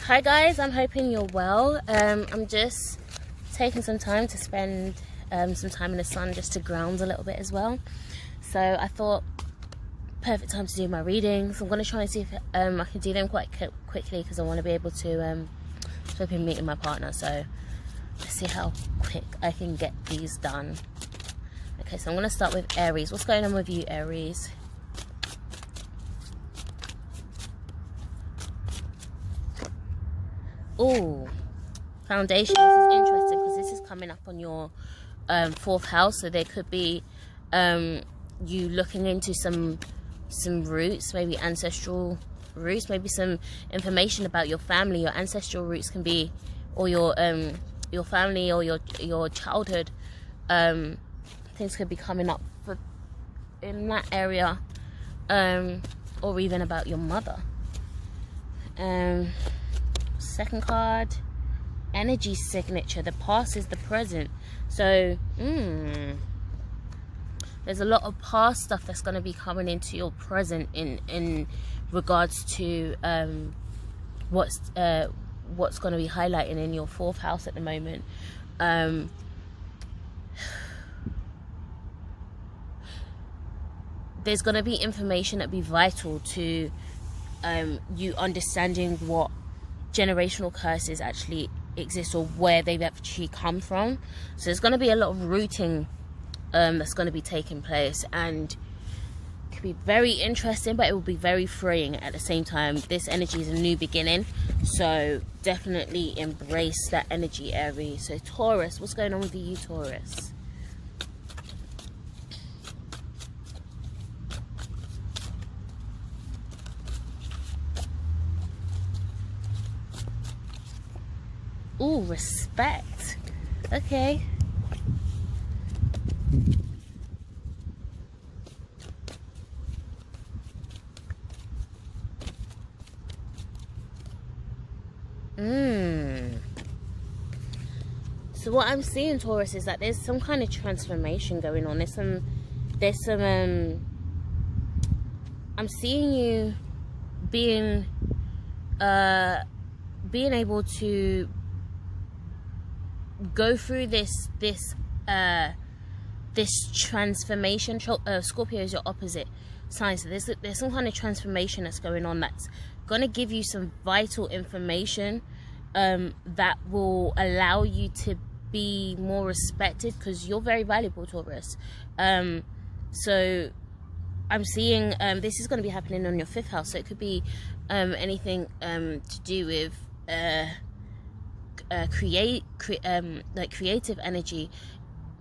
Hi guys, I'm hoping you're well. I'm just taking some time to spend some time in the sun just to ground a little bit as well. So I thought, perfect time to do my readings. I'm going to try and see if I can do them quite quickly because I want to be able to be meeting my partner. So let's see how quick I can get these done. Okay, so I'm going to start with Aries. What's going on with you, Aries? Oh, foundation. This is interesting because this is coming up on your 4th house. So there could be you looking into some roots, maybe ancestral roots, maybe some information about your family. Your ancestral roots can be, or your family or your childhood. Things could be coming up in that area, or even about your mother. Second card, energy signature. The past is the present. So there's a lot of past stuff that's going to be coming into your present in regards to what's going to be highlighting in your 4th house at the moment. There's going to be information that be vital to you understanding what generational curses actually exist or where they've actually come from. So there's going to be a lot of rooting that's going to be taking place, and it could be very interesting, but it will be very freeing at the same time. This energy is a new beginning, so definitely embrace that energy, Aries. So Taurus, what's going on with you, Taurus? Ooh, respect. Okay. So what I'm seeing, Taurus, is that there's some kind of transformation going on. There's some I'm seeing you being able to go through this transformation. Scorpio is your opposite sign, so there's some kind of transformation that's going on that's going to give you some vital information that will allow you to be more respected, because you're very valuable, Taurus. So I'm seeing this is going to be happening on your 5th house, so it could be anything to do with like creative energy,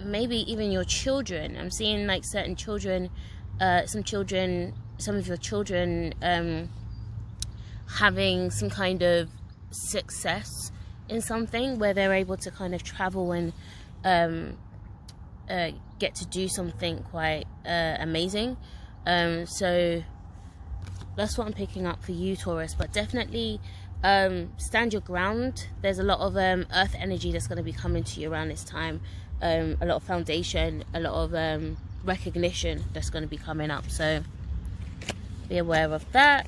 maybe even your children. I'm seeing like certain children, some of your children having some kind of success in something where they're able to kind of travel and get to do something quite amazing. So that's what I'm picking up for you, Taurus. But definitely stand your ground. There's a lot of earth energy that's going to be coming to you around this time. A lot of foundation, a lot of recognition that's going to be coming up, so be aware of that.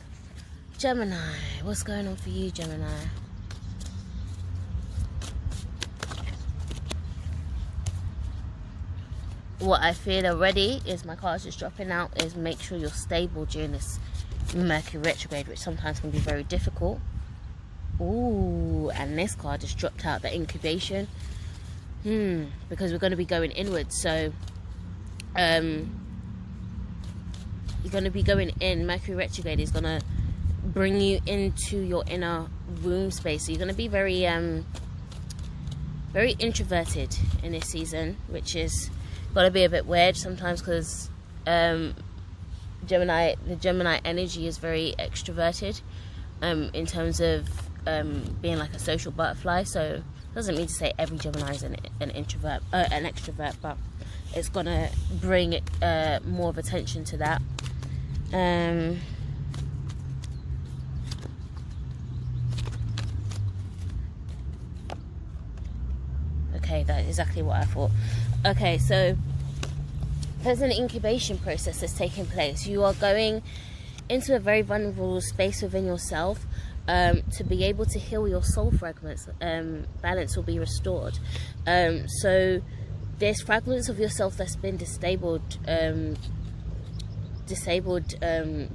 Gemini, what's going on for you, Gemini? What I feel already is my cards just dropping out is make sure you're stable during this Mercury retrograde, which sometimes can be very difficult. Ooh, and this card just dropped out, the incubation. Because we're going to be going inwards, so you're going to be going in. Mercury retrograde is going to bring you into your inner womb space, so you're going to be very very introverted in this season, which is got to be a bit weird sometimes, because the Gemini energy is very extroverted in terms of being like a social butterfly. So doesn't mean to say every Gemini is an introvert, an extrovert, but it's gonna bring more of attention to that. Okay, that's exactly what I thought. Okay, so there's an incubation process that's taking place. You are going into a very vulnerable space within yourself. to be able to heal your soul fragments. Balance will be restored. So there's fragments of yourself that's been disabled,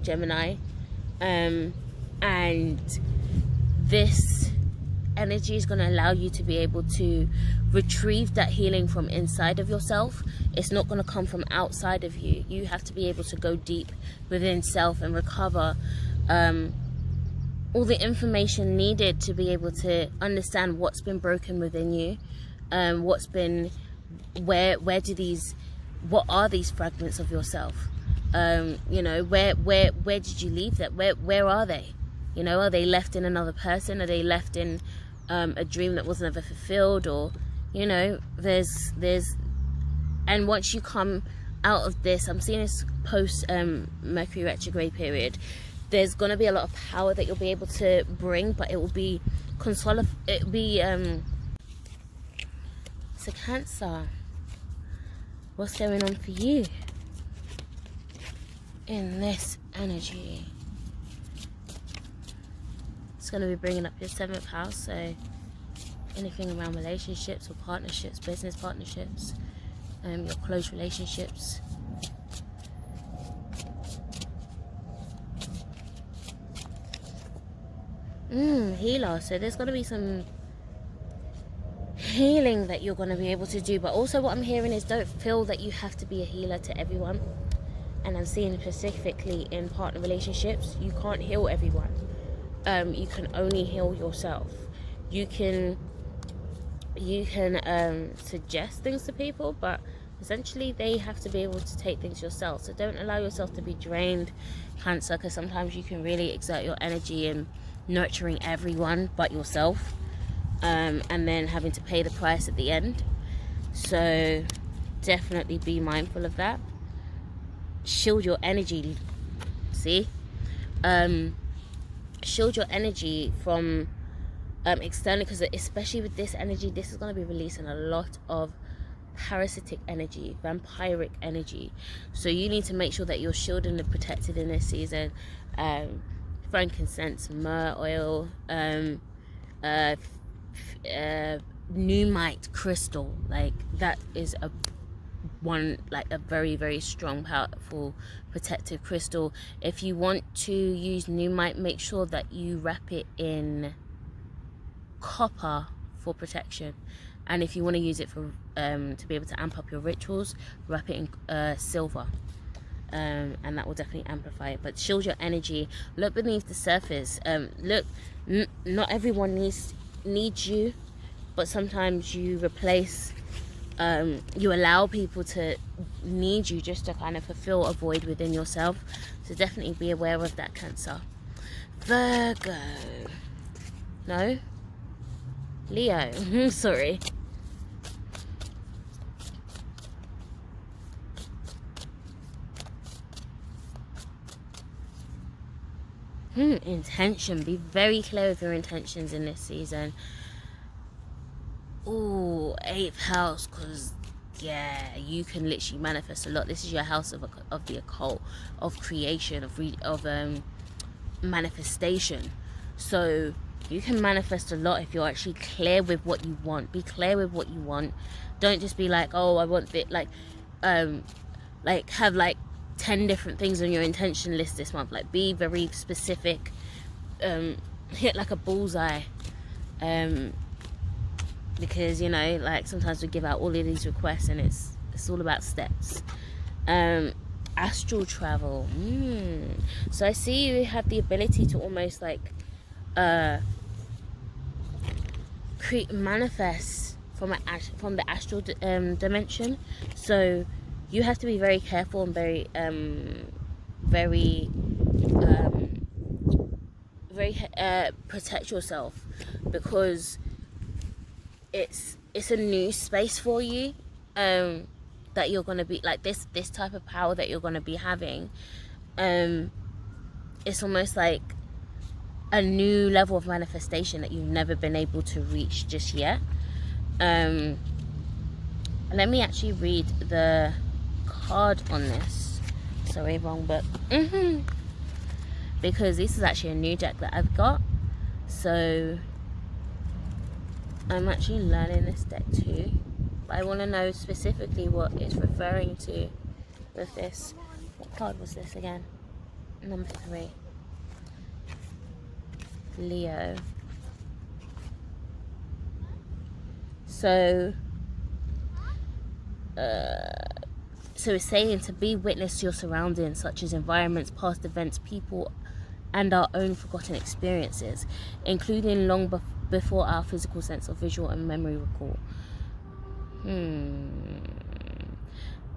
Gemini, and this energy is going to allow you to be able to retrieve that healing from inside of yourself. It's not going to come from outside of you. You have to be able to go deep within self and recover all the information needed to be able to understand what's been broken within you, what's been, what are these fragments of yourself? You know, where did you leave that? Where are they? You know, are they left in another person? Are they left in a dream that was never fulfilled? Or, you know, there's and once you come out of this, I'm seeing this post Mercury retrograde period, there's going to be a lot of power that you'll be able to bring, but it will be so Cancer, what's going on for you in this energy? It's going to be bringing up your 7th house, so anything around relationships or partnerships, business partnerships, your close relationships. Healer, so there's going to be some healing that you're going to be able to do, but also what I'm hearing is don't feel that you have to be a healer to everyone. And I'm seeing specifically in partner relationships, you can't heal everyone. You can only heal yourself. You can suggest things to people, but essentially they have to be able to take things yourself. So don't allow yourself to be drained, Cancer, because sometimes you can really exert your energy in nurturing everyone but yourself, and then having to pay the price at the end. So definitely be mindful of that. Shield your energy, see? Shield your energy from externally, because especially with this energy, this is going to be releasing a lot of parasitic energy, vampiric energy. So you need to make sure that you're shielded and protected in this season. Frankincense, myrrh oil, pneumite crystal, like that is a very, very strong, powerful protective crystal. If you want to use pneumite, make sure that you wrap it in copper for protection. And if you want to use it for to be able to amp up your rituals, wrap it in silver, and that will definitely amplify it. But shield your energy. Look beneath the surface. Look, not everyone needs you, but sometimes you replace, you allow people to need you just to kind of fulfill a void within yourself. So definitely be aware of that, Cancer. Virgo. No? Leo. Sorry. Intention. Be very clear with your intentions in this season. Oh, 8th house, because yeah, you can literally manifest a lot. This is your house of the occult, of creation, of manifestation. So you can manifest a lot if you're actually clear with what you want. Be clear with what you want. Don't just be like, oh, I want it, like have like 10 different things on your intention list this month. Like, be very specific. Hit like a bullseye. Because, you know, like sometimes we give out all of these requests and it's all about steps. Astral travel. So I see you have the ability to almost like manifest from the astral dimension. So you have to be very careful and very protect yourself, because it's a new space for you, that you're going to be like this type of power that you're going to be having. It's almost like a new level of manifestation that you've never been able to reach just yet. Let me actually read the card on this. Sorry, wrong book. Because this is actually a new deck that I've got. So I'm actually learning this deck too, but I want to know specifically what it's referring to with this. What card was this again? Number 3. Leo. So it's saying to be witness to your surroundings, such as environments, past events, people, and our own forgotten experiences, including long before our physical sense of visual and memory recall.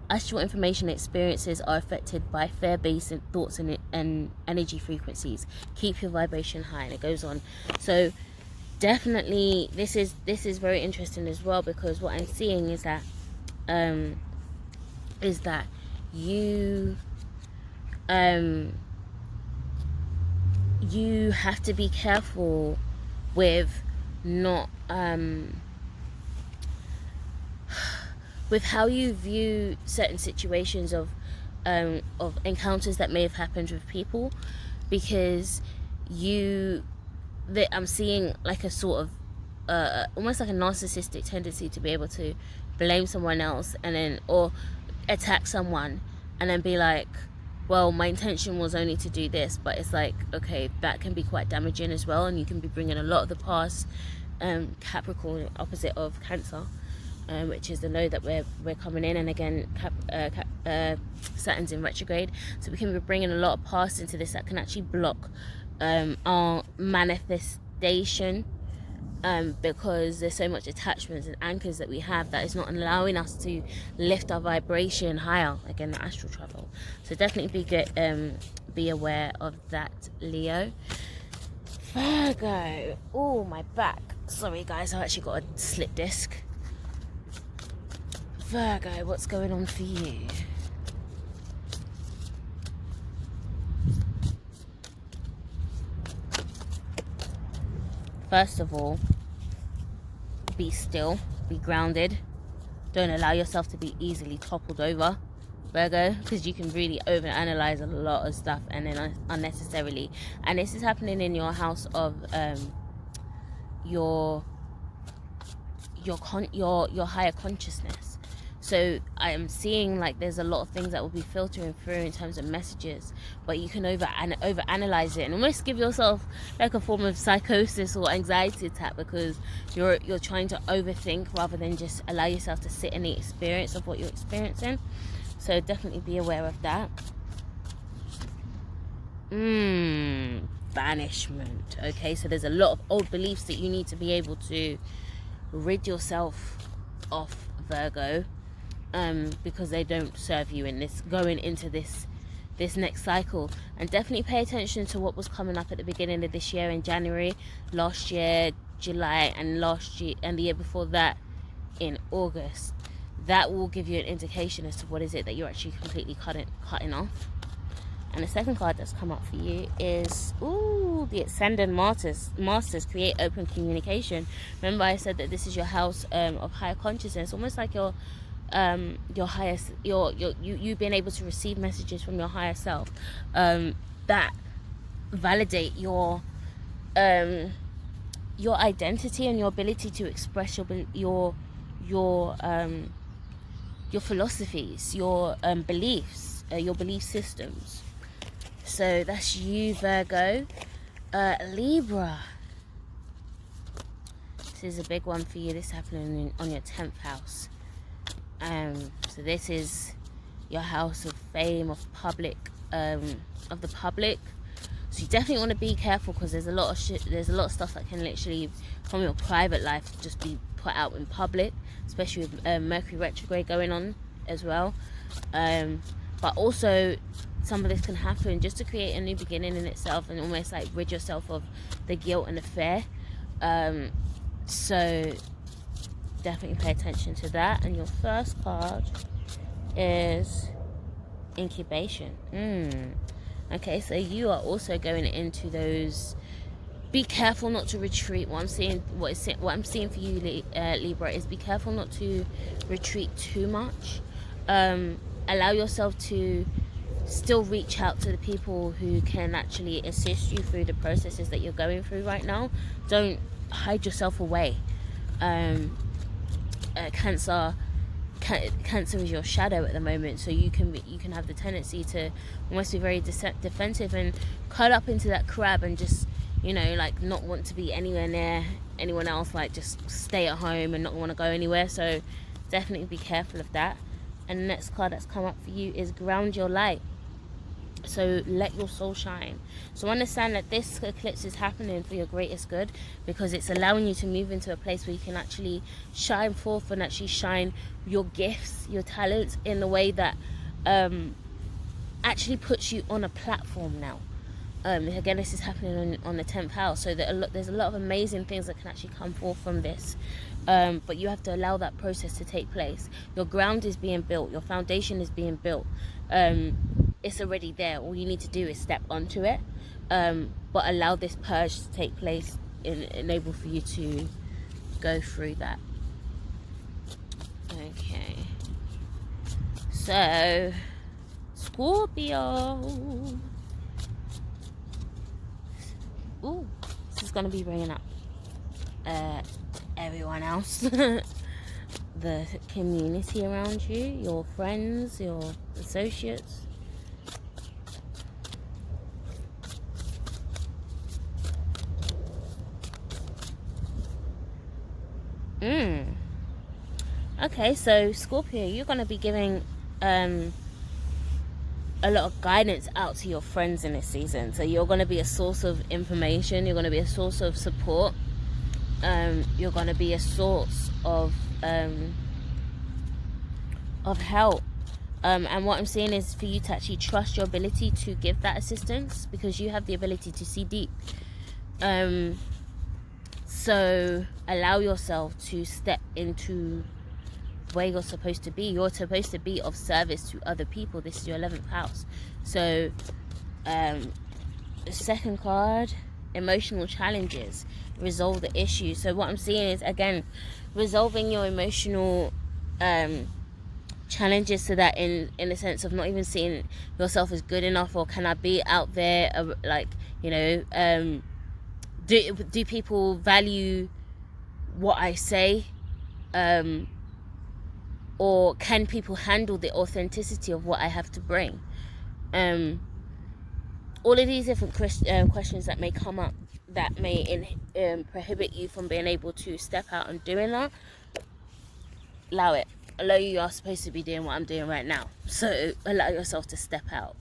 Astral information experiences are affected by fear-based thoughts and energy frequencies. Keep your vibration high, and it goes on. So definitely this is very interesting as well, because what I'm seeing is that you you have to be careful with not with how you view certain situations of encounters that may have happened with people, because I'm seeing like a sort of almost like a narcissistic tendency to be able to blame someone else, and then or attack someone and then be like, well, my intention was only to do this. But it's like, okay, that can be quite damaging as well, and you can be bringing a lot of the past. Capricorn, opposite of Cancer, which is the node that we're coming in, and again Saturn's in retrograde, so we can be bringing a lot of past into this that can actually block our manifestation, because there's so much attachments and anchors that we have that is not allowing us to lift our vibration higher. Again, the astral travel. So definitely be aware of that, Leo. Virgo. Oh, my back. Sorry guys, I actually got a slip disc. Virgo, what's going on for you? First of all, be still, be grounded. Don't allow yourself to be easily toppled over, Virgo, because you can really overanalyze a lot of stuff and then unnecessarily. And this is happening in your house of your higher consciousness. So I am seeing like there's a lot of things that will be filtering through in terms of messages, but you can overanalyze it and almost give yourself like a form of psychosis or anxiety attack, because you're trying to overthink rather than just allow yourself to sit in the experience of what you're experiencing. So definitely be aware of that. Banishment. Okay, so there's a lot of old beliefs that you need to be able to rid yourself of, Virgo, because they don't serve you in this going into this next cycle. And definitely pay attention to what was coming up at the beginning of this year in January, last year July, and last year and the year before that in August. That will give you an indication as to what is it that you're actually completely cutting off. And the second card that's come up for you is the Ascendant Masters. Create open communication. Remember I said that this is your house of higher consciousness, almost like your highest, you being able to receive messages from your higher self that validate your identity and your ability to express your philosophies, your beliefs, your belief systems. So that's you, Virgo. Libra. This is a big one for you. This is happening on your 10th house. So this is your house of fame, of public, of the public. So you definitely want to be careful, because there's a lot of stuff that can literally from your private life just be put out in public, especially with Mercury retrograde going on as well. But also some of this can happen just to create a new beginning in itself, and almost like rid yourself of the guilt and the fear. So definitely pay attention to that. And your first card is incubation. Okay, so you are also going into those. Be careful not to retreat. What I'm seeing for you, Libra, is be careful not to retreat too much. Allow yourself to still reach out to the people who can actually assist you through the processes that you're going through right now. Don't hide yourself away. Cancer is your shadow at the moment, so you can have the tendency to almost be very defensive and curl up into that crab and just, you know, like not want to be anywhere near anyone else, like just stay at home and not want to go anywhere. So definitely be careful of that. And the next card that's come up for you is ground your light. So let your soul shine. So understand that this eclipse is happening for your greatest good, because it's allowing you to move into a place where you can actually shine forth and actually shine your gifts, your talents, in a way that actually puts you on a platform now. Again, this is happening on the 10th house, so there's a lot of amazing things that can actually come forth from this. But you have to allow that process to take place. Your ground is being built, your foundation is being built. It's already there. All you need to do is step onto it, but allow this purge to take place and enable for you to go through that. Okay, so Scorpio. Ooh, this is going to be bringing up everyone else. The community around you, your friends, your associates. Okay, so Scorpio, you're going to be giving a lot of guidance out to your friends in this season. So you're going to be a source of information, you're going to be a source of support, you're going to be a source of help, and what I'm saying is for you to actually trust your ability to give that assistance, because you have the ability to see deep. So allow yourself to step into where you're supposed to be. You're supposed to be of service to other people. This is your 11th house. So the second card, emotional challenges, resolve the issue. So what I'm seeing is, again, resolving your emotional challenges, so that in the sense of not even seeing yourself as good enough, or can I be out there, like, you know, do people value what I say, or can people handle the authenticity of what I have to bring? All of these different questions that may come up that may prohibit you from being able to step out and doing that, allow it. Allow, you are supposed to be doing what I'm doing right now, so allow yourself to step out.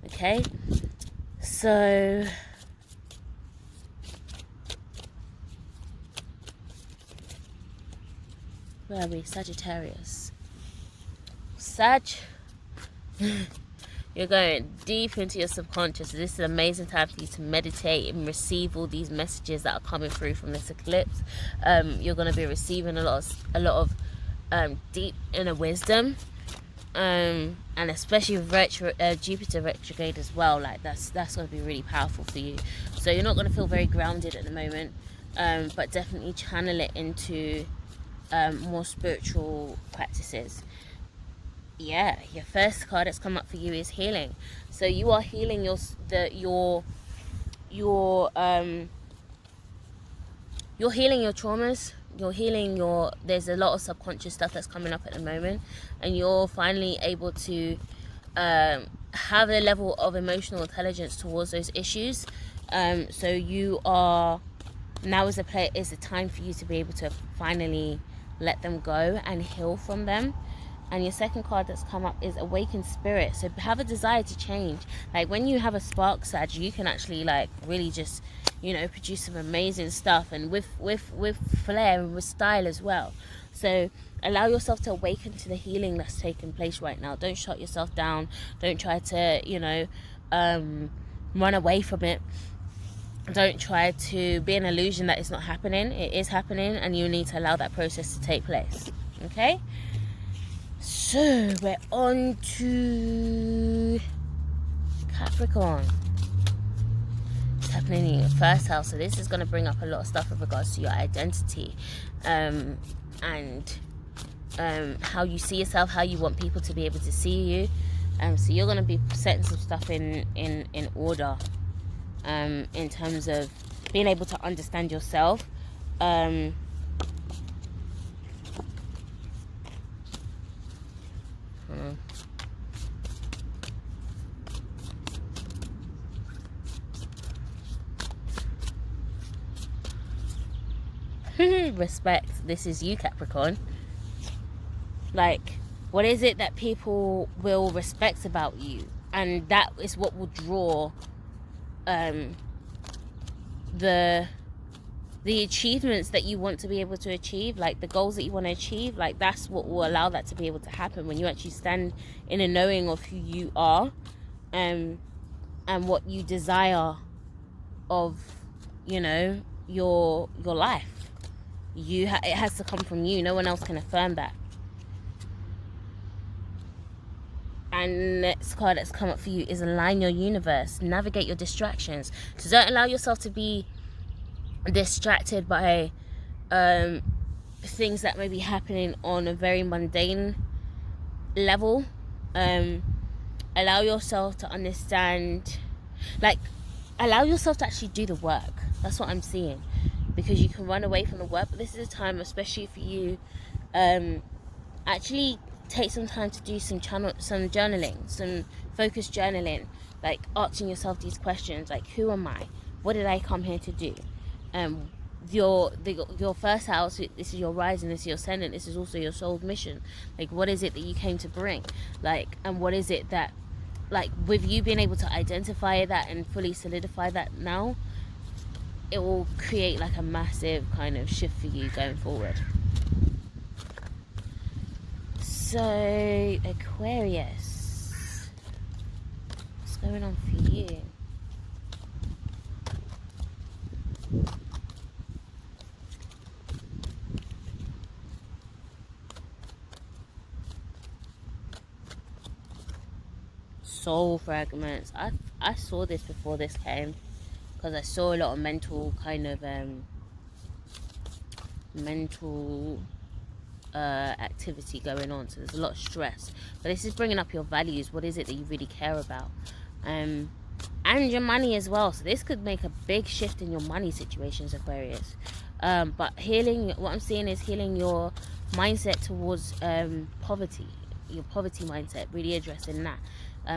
Okay, so where are we? Sagittarius. You're going deep into your subconscious. This is an amazing time for you to meditate and receive all these messages that are coming through from this eclipse. You're going to be receiving a lot of deep inner wisdom, and especially with Jupiter retrograde as well. Like that's going to be really powerful for you. So you're not going to feel very grounded at the moment, but definitely channel it into more spiritual practices. Yeah, your first card that's come up for you is healing. So you are healing you're healing your traumas. You're healing there's a lot of subconscious stuff that's coming up at the moment, and you're finally able to have a level of emotional intelligence towards those issues. So you are now is a time for you to be able to finally let them go and heal from them. And your second card that's come up is awakened spirit. So have a desire to change. Like when you have a spark, Sag, you can actually like really just, you know, produce some amazing stuff, and with flair and with style as well. So allow yourself to awaken to the healing that's taking place right now. Don't shut yourself down. Don't try to, you know, run away from it. Don't try to be an illusion that it's not happening. It is happening, and you need to allow that process to take place. Okay? So we're on to Capricorn. It's happening in your first house, so this is going to bring up a lot of stuff with regards to your identity, and how you see yourself, how you want people to be able to see you. So you're going to be setting some stuff in order, in terms of being able to understand yourself. Respect. This is you, Capricorn. Like, what is it that people will respect about you? And that is what will draw the achievements that you want to be able to achieve, like the goals that you want to achieve. Like, that's what will allow that to be able to happen, when you actually stand in a knowing of who you are, and what you desire of, you know, your life. It has to come from you. No one else can affirm that. And next card that's come up for you is align your universe, navigate your distractions. So don't allow yourself to be distracted by things that may be happening on a very mundane level. Allow yourself to understand, like, allow yourself to actually do the work. That's what I'm seeing, because you can run away from the work, but this is a time, especially for you, actually take some time to do some journaling, some focused journaling, like asking yourself these questions, like, who am I? What did I come here to do? Your first house, this is your rising, this is your ascendant, this is also your soul's mission. Like, what is it that you came to bring? Like, and what is it that, like, with you being able to identify that and fully solidify that now, it will create like a massive kind of shift for you going forward. So, Aquarius, what's going on for you? Soul fragments. I saw this before this came, because I saw a lot of mental kind of activity going on. So there's a lot of stress, but this is bringing up your values. What is it that you really care about? And your money as well. So this could make a big shift in your money situations, Aquarius. But healing, what I'm seeing is healing your mindset towards poverty, your poverty mindset, really addressing that,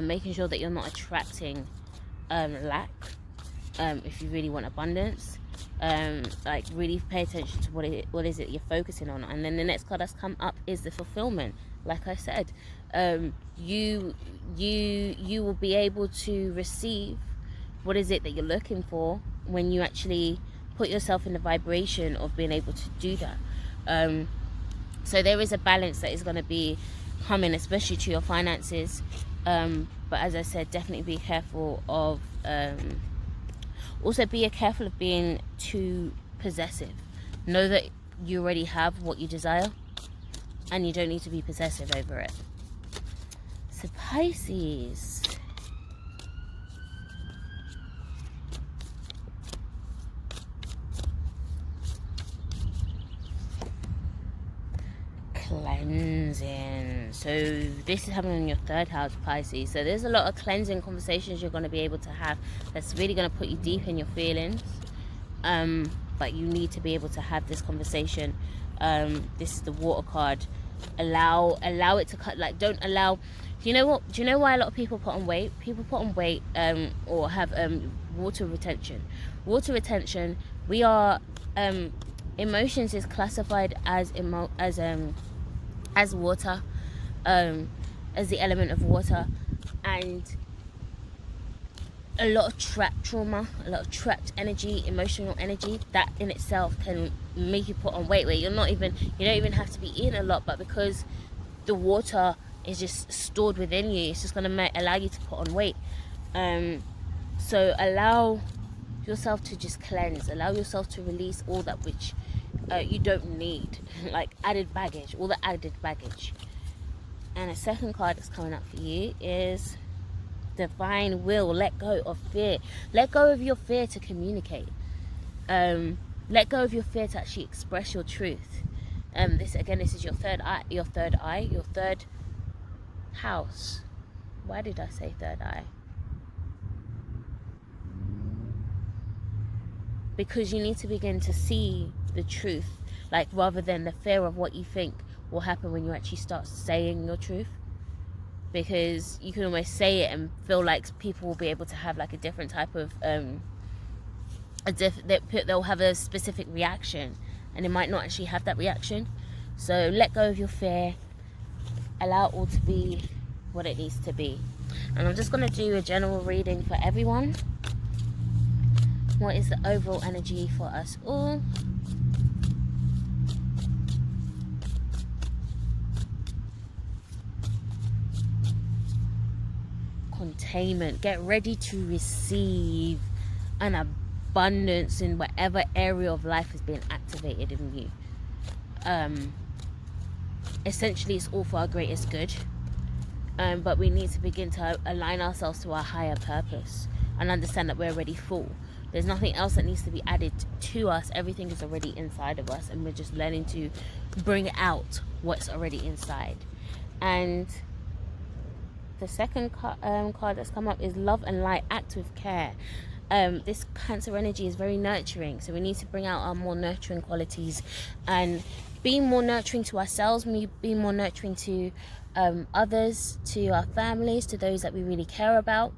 making sure that you're not attracting lack, if you really want abundance. Like, really pay attention to what is it you're focusing on. And then the next card that's come up is the fulfillment. Like I said, you will be able to receive what is it that you're looking for when you actually put yourself in the vibration of being able to do that. So there is a balance that is going to be coming, especially to your finances. But as I said, definitely be careful of also be careful of being too possessive. Know that you already have what you desire, and you don't need to be possessive over it. So Pisces, cleansing. So this is happening in your third house, Pisces. So there's a lot of cleansing conversations you're going to be able to have that's really going to put you deep in your feelings, but you need to be able to have this conversation. This is the water card. Allow it to cut. Like, don't allow. Do you know what? Do you know why a lot of people put on weight? People put on weight or have water retention. Water retention. We are emotions is classified as water, as the element of water, and a lot of trapped trauma, a lot of trapped energy, emotional energy, that in itself can make you put on weight where you don't even have to be eating a lot, but because the water is just stored within you, it's just going to allow you to put on weight. So allow yourself to just cleanse, allow yourself to release all that which you don't need, like added baggage, all the added baggage. And a second card that's coming up for you is divine will. Let go of fear. Let go of your fear to communicate. Let go of your fear to actually express your truth. This is your third house. why did I say third eye? Because you need to begin to see the truth, like, rather than the fear of what you think will happen when you actually start saying your truth. Because you can almost say it and feel like people will be able to have like a different type of they'll have a specific reaction, and it might not actually have that reaction. So let go of your fear, allow it all to be what it needs to be. And I'm just going to do a general reading for everyone. What is the overall energy for us all? Containment. Get ready to receive an abundance in whatever area of life is being activated in you. Essentially, it's all for our greatest good. But we need to begin to align ourselves to our higher purpose and understand that we're already full. There's nothing else that needs to be added to us. Everything is already inside of us, and we're just learning to bring out what's already inside. And the second card that's come up is love and light, act with care. This Cancer energy is very nurturing, so we need to bring out our more nurturing qualities and be more nurturing to ourselves, be more nurturing to others, to our families, to those that we really care about.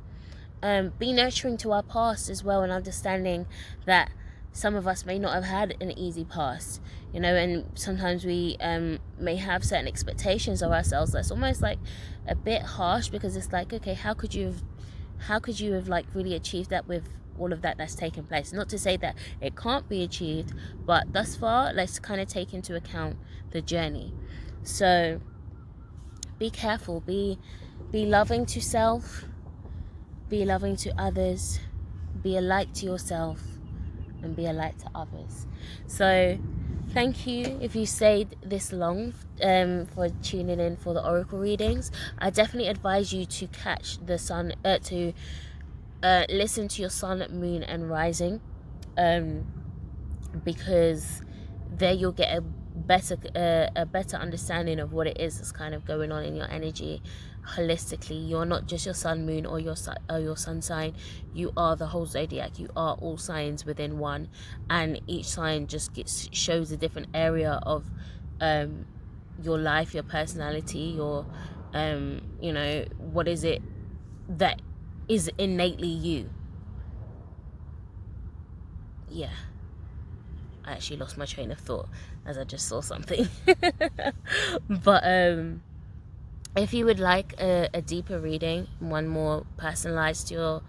Be nurturing to our past as well, and understanding that some of us may not have had an easy past, you know, and sometimes we may have certain expectations of ourselves that's almost like a bit harsh, because it's like, okay, how could you have like really achieved that with all of that's taken place? Not to say that it can't be achieved, but thus far, let's kind of take into account the journey. So be careful, be loving to self, be loving to others, be a light to yourself, and be a light to others. So thank you if you stayed this long for tuning in for the oracle readings. I definitely advise you to catch the sun, to listen to your sun, moon, and rising, because there you'll get a better understanding of what it is that's kind of going on in your energy holistically. You're not just your sun, moon, or your sun sign. You are the whole zodiac. You are all signs within one, and each sign just shows a different area of your life, your personality, your you know, what is it that is innately you. Yeah, I actually lost my train of thought as I just saw something. But if you would like a deeper reading, one more personalized to your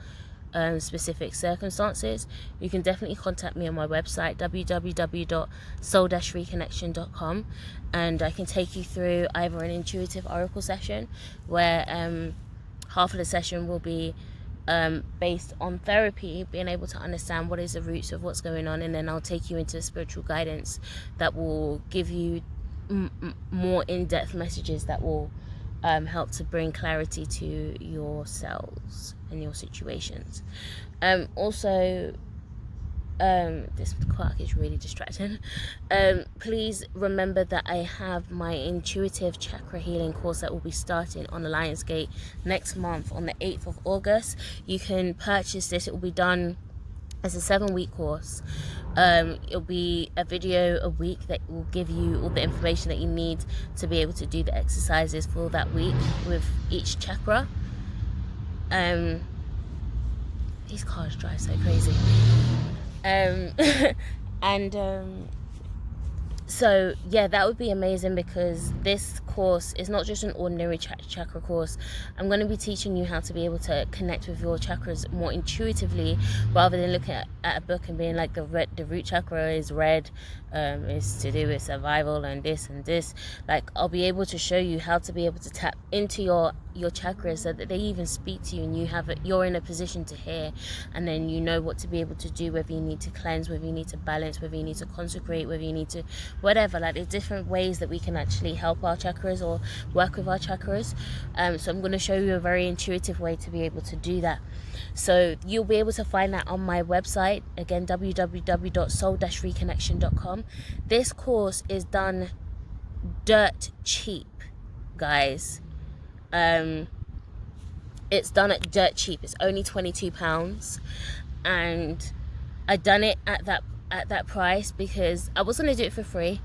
specific circumstances, you can definitely contact me on my website, www.soul-reconnection.com, and I can take you through either an intuitive oracle session where half of the session will be based on therapy, being able to understand what is the roots of what's going on, and then I'll take you into spiritual guidance that will give you more in-depth messages that will help to bring clarity to yourselves and your situations. Also, this clock is really distracting. Please remember that I have my intuitive chakra healing course that will be starting on the Lionsgate next month on the 8th of August. You can purchase this. It will be done as a 7-week course. It'll be a video a week that will give you all the information that you need to be able to do the exercises for that week with each chakra. These cars drive so crazy. So yeah, that would be amazing, because this course is not just an ordinary chakra course. I'm going to be teaching you how to be able to connect with your chakras more intuitively, rather than looking at a book and being like the root chakra is red, is to do with survival and this and this. Like, I'll be able to show you how to be able to tap into your chakras so that they even speak to you, and you're in a position to hear, and then you know what to be able to do, whether you need to cleanse, whether you need to balance, whether you need to consecrate, whether you need to whatever. Like, there's different ways that we can actually help our chakras or work with our chakras. So I'm going to show you a very intuitive way to be able to do that. So you'll be able to find that on my website, again, www.soul-reconnection.com. This course is done dirt cheap, guys. It's done at dirt cheap. It's only £22, and I done it at that price because I was gonna do it for free,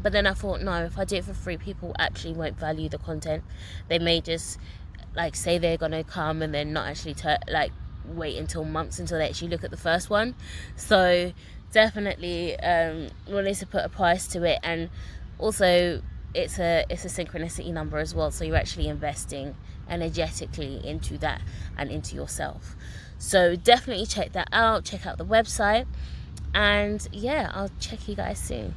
but then I thought, no, if I do it for free, people actually won't value the content. They may just like say they're gonna come and then not actually like wait until months until they actually look at the first one. So definitely wanted to put a price to it, and also it's a synchronicity number as well, so you're actually investing energetically into that and into yourself. So definitely check that out, check out the website, and yeah, I'll check you guys soon.